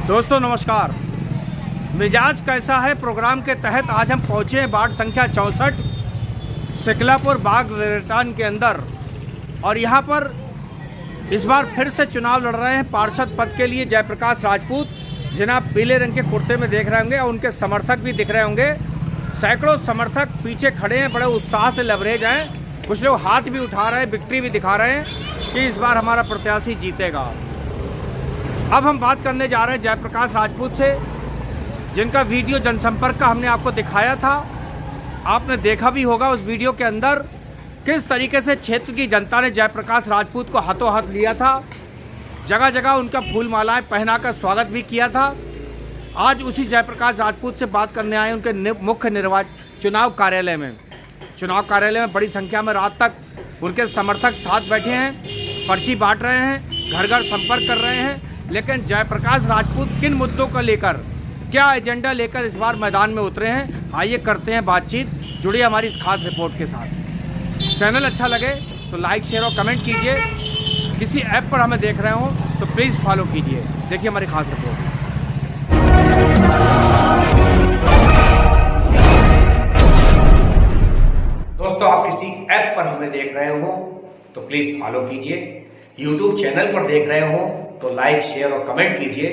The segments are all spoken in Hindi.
दोस्तों नमस्कार। मिजाज कैसा है प्रोग्राम के तहत आज हम पहुँचे हैं वार्ड संख्या 64 सिकलापुर बाग विरटान के अंदर, और यहाँ पर इस बार फिर से चुनाव लड़ रहे हैं पार्षद पद के लिए जयप्रकाश राजपूत। जिन्हें आप पीले रंग के कुर्ते में देख रहे होंगे और उनके समर्थक भी दिख रहे होंगे। सैकड़ों समर्थक पीछे खड़े हैं, बड़े उत्साह से लबरेज हैं। कुछ लोग हाथ भी उठा रहे हैं, विक्ट्री भी दिखा रहे हैं कि इस बार हमारा प्रत्याशी जीतेगा। अब हम बात करने जा रहे हैं जयप्रकाश राजपूत से, जिनका वीडियो जनसंपर्क का हमने आपको दिखाया था। आपने देखा भी होगा उस वीडियो के अंदर किस तरीके से क्षेत्र की जनता ने जयप्रकाश राजपूत को हाथों हाथ लिया था, जगह जगह उनका फूल मालाएं पहनाकर स्वागत भी किया था। आज उसी जयप्रकाश राजपूत से बात करने आए उनके मुख्य चुनाव कार्यालय में। चुनाव कार्यालय में बड़ी संख्या में रात तक उनके समर्थक साथ बैठे हैं, पर्ची बांट रहे हैं, घर घर संपर्क कर रहे हैं। लेकिन जयप्रकाश राजपूत किन मुद्दों को लेकर, क्या एजेंडा लेकर इस बार मैदान में उतरे हैं, आइए करते हैं बातचीत। जुड़िए हमारी इस खास रिपोर्ट के साथ। चैनल अच्छा लगे तो लाइक शेयर और कमेंट कीजिए। किसी ऐप पर हमें देख रहे हो तो प्लीज़ फॉलो कीजिए। देखिए हमारी खास रिपोर्ट। दोस्तों आप किसी ऐप पर हमें देख रहे हो तो प्लीज़ फॉलो कीजिए। YouTube चैनल पर देख रहे हो तो लाइक शेयर और कमेंट कीजिए।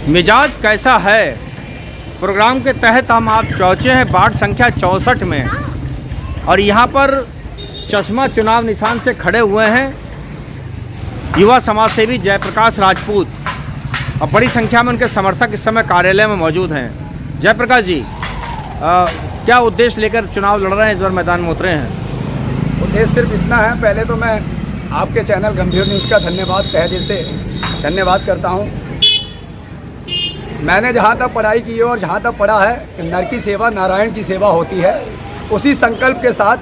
मिजाज कैसा है प्रोग्राम के तहत हम आप पहुँचे हैं वार्ड संख्या 64 में, और यहाँ पर चश्मा चुनाव निशान से खड़े हुए हैं युवा समाज सेवी जयप्रकाश राजपूत, और बड़ी संख्या में उनके समर्थक इस समय कार्यालय में मौजूद हैं। जयप्रकाश जी, क्या उद्देश्य लेकर चुनाव लड़ रहे हैं, इस बार मैदान में उतरे हैं? उद्देश्य सिर्फ इतना है। पहले तो मैं आपके चैनल गंभीर न्यूज़ का धन्यवाद, तहे दिल से धन्यवाद करता हूं। मैंने जहां तक पढ़ाई की है और जहां तक पढ़ा है कि नर की सेवा नारायण की सेवा होती है, उसी संकल्प के साथ,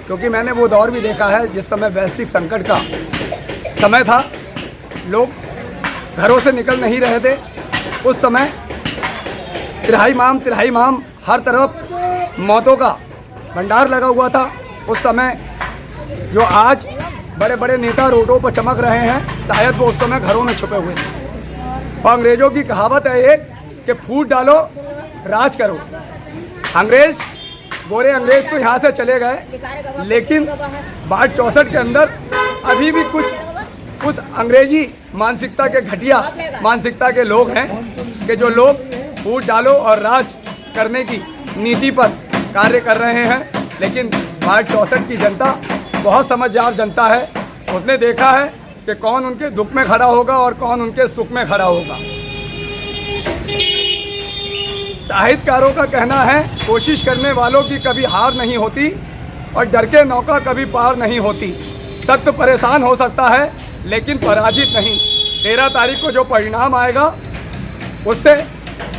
क्योंकि मैंने वो दौर भी देखा है जिस समय वैश्विक संकट का समय था, लोग घरों से निकल नहीं रहे थे। उस समय तिरहाई माम हर तरफ मौतों का भंडार लगा हुआ था। उस समय जो आज बड़े बड़े नेता रोडों पर चमक रहे हैं, शायद वो उस समय घरों में छुपे हुए थे। और अंग्रेजों की कहावत है एक कि फूट डालो राज करो। गोरे अंग्रेज तो यहाँ से चले गए, लेकिन वार्ड 64 के अंदर अभी भी कुछ अंग्रेजी मानसिकता के घटिया मानसिकता के लोग हैं कि जो लोग फूट डालो और राज करने की नीति पर कार्य कर रहे हैं। लेकिन वार्ड 64 की जनता बहुत समझदार जनता है। उसने देखा है कि कौन उनके दुख में खड़ा होगा और कौन उनके सुख में खड़ा होगा। साहित्यकारों का कहना है, कोशिश करने वालों की कभी हार नहीं होती और डर के नौका कभी पार नहीं होती। सत्य परेशान हो सकता है लेकिन पराजित नहीं। 13 तारीख को जो परिणाम आएगा उससे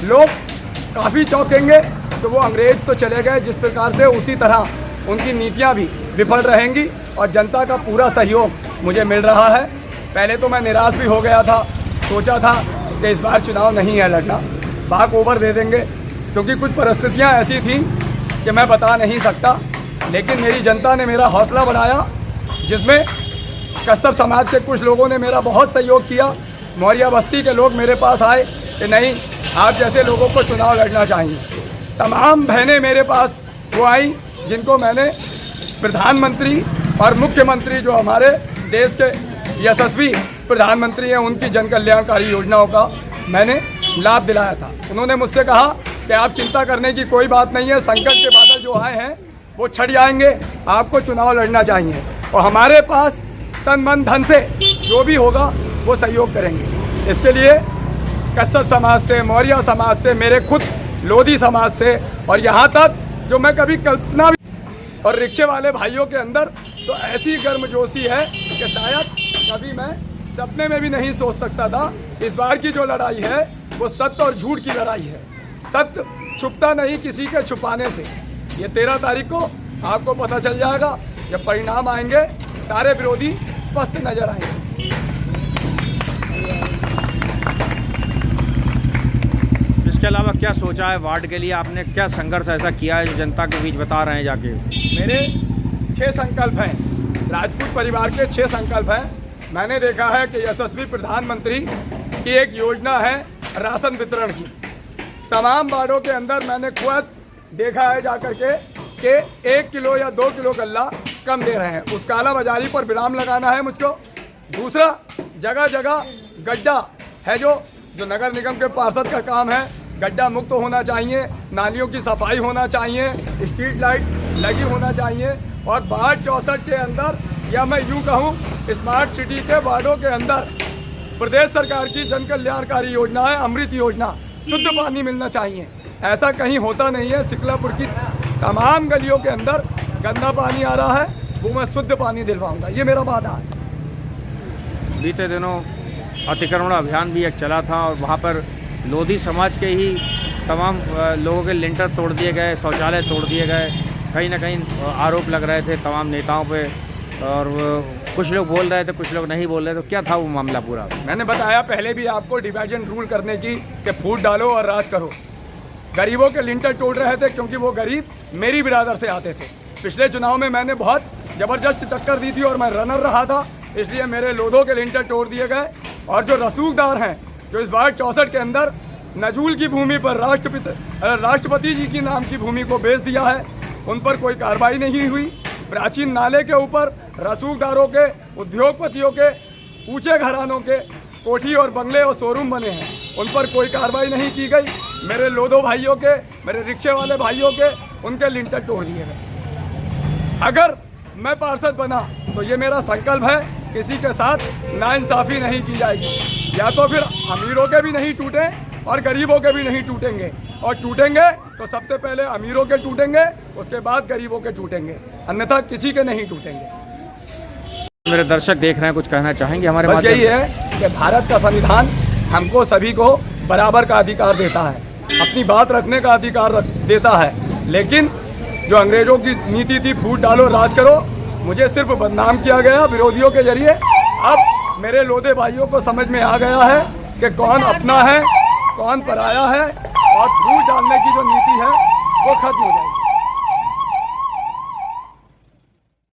लोग काफ़ी चौंकेंगे। तो वो अंग्रेज तो चले गए जिस प्रकार से, उसी तरह उनकी नीतियां भी विफल रहेंगी और जनता का पूरा सहयोग मुझे मिल रहा है। पहले तो मैं निराश भी हो गया था, सोचा था कि इस बार चुनाव नहीं है लड़ना, बाग ओवर दे देंगे, क्योंकि कुछ परिस्थितियां ऐसी थी कि मैं बता नहीं सकता। लेकिन मेरी जनता ने मेरा हौसला बढ़ाया, जिसमें कश्यप समाज के कुछ लोगों ने मेरा बहुत सहयोग किया। मौर्या बस्ती के लोग मेरे पास आए कि नहीं, आप जैसे लोगों को चुनाव लड़ना चाहिए। तमाम बहनें मेरे पास वो आई जिनको मैंने प्रधानमंत्री और मुख्यमंत्री, जो हमारे देश के यशस्वी प्रधानमंत्री हैं, उनकी जन कल्याणकारी योजनाओं का मैंने लाभ दिलाया था। उन्होंने मुझसे कहा कि आप चिंता करने की कोई बात नहीं है, संकट के बादल जो आए हैं वो छट जाएंगे, आपको चुनाव लड़ना चाहिए और हमारे पास तन मन धन से जो भी होगा वो सहयोग करेंगे। इसके लिए कश्यप समाज से, मौर्य समाज से, मेरे खुद लोधी समाज से, और यहाँ तक जो मैं कभी कल्पना भी, और रिक्शे वाले भाइयों के अंदर तो ऐसी गर्मजोशी है कि शायद कभी मैं सपने में भी नहीं सोच सकता था। इस बार की जो लड़ाई है वो सत्य और झूठ की लड़ाई है। सत्य छुपता नहीं किसी के छुपाने से। ये 13 तारीख को आपको पता चल जाएगा। जब परिणाम आएंगे सारे विरोधी पस्त नजर आएंगे। इसके अलावा क्या सोचा है वार्ड के लिए, आपने क्या संघर्ष ऐसा किया है जो जनता के बीच बता रहे हैं जाके? मेरे 6 संकल्प हैं, राजपूत परिवार के 6 संकल्प हैं। मैंने देखा है कि यशस्वी प्रधानमंत्री की एक योजना है राशन वितरण की। तमाम वार्डों के अंदर मैंने खुद देखा है जाकर के 1 किलो या 2 किलो गल्ला कम दे रहे हैं। उस काला बाजारी पर विराम लगाना है मुझको। दूसरा, जगह जगह गड्ढा है जो नगर निगम के पार्षद का काम है, गड्ढा मुक्त होना चाहिए, नालियों की सफाई होना चाहिए, स्ट्रीट लाइट लगी होना चाहिए। और वार्ड 64 के अंदर, या मैं यूँ कहूँ स्मार्ट सिटी के वार्डों के अंदर प्रदेश सरकार की जन कल्याणकारी योजना है अमृत योजना, शुद्ध पानी मिलना चाहिए। ऐसा कहीं होता नहीं है। सिकलापुर की तमाम गलियों के अंदर गंदा पानी आ रहा है, वो मैं शुद्ध पानी दिलवाऊंगा, ये मेरा वादा है। बीते दिनों अतिक्रमण अभियान भी एक चला था और वहाँ पर लोधी समाज के ही तमाम लोगों के लिंटर तोड़ दिए गए, शौचालय तोड़ दिए गए। कहीं ना कहीं आरोप लग रहे थे तमाम नेताओं पे, और कुछ लोग बोल रहे थे, कुछ लोग नहीं बोल रहे। तो क्या था वो मामला पूरा? मैंने बताया पहले भी आपको, डिवाइजन रूल करने की कि फूट डालो और राज करो। गरीबों के लिंटर तोड़ रहे थे क्योंकि वो गरीब मेरी बिरादर से आते थे। पिछले चुनाव में मैंने बहुत ज़बरदस्त टक्कर दी थी और मैं रनर रहा था, इसलिए मेरे लोधों के लिंटर तोड़ दिए गए। और जो रसूखदार हैं, जो इस वार्ड 64 के अंदर नजूल की भूमि पर राष्ट्रपति जी की नाम की भूमि को बेच दिया है, उन पर कोई कार्रवाई नहीं हुई। प्राचीन नाले के ऊपर रसूखदारों के, उद्योगपतियों के, ऊंचे घरानों के कोठी और बंगले और शोरूम बने हैं, उन पर कोई कार्रवाई नहीं की गई। मेरे लोधो भाइयों के, मेरे रिक्शे वाले भाइयों के, उनके लिंटर तोड़ दिए गए। अगर मैं पार्षद बना तो ये मेरा संकल्प है, किसी के साथ नाइंसाफ़ी नहीं की जाएगी। या तो फिर अमीरों के भी नहीं टूटे और गरीबों के भी नहीं टूटेंगे, और टूटेंगे तो सबसे पहले अमीरों के टूटेंगे, उसके बाद गरीबों के टूटेंगे, अन्यथा किसी के नहीं टूटेंगे। मेरे दर्शक देख रहे हैं, कुछ कहना चाहेंगे हमारे? बस यही है कि भारत का संविधान हमको सभी को बराबर का अधिकार देता है, अपनी बात रखने का अधिकार देता है। लेकिन जो अंग्रेजों की नीति थी, फूट डालो राज करो, मुझे सिर्फ बदनाम किया गया विरोधियों के जरिए। अब मेरे लोधे भाइयों को समझ में आ गया है कि कौन अपना है, कौन पराया है, और फूट डालने की जो नीति है वो खत्म हो जाएगी।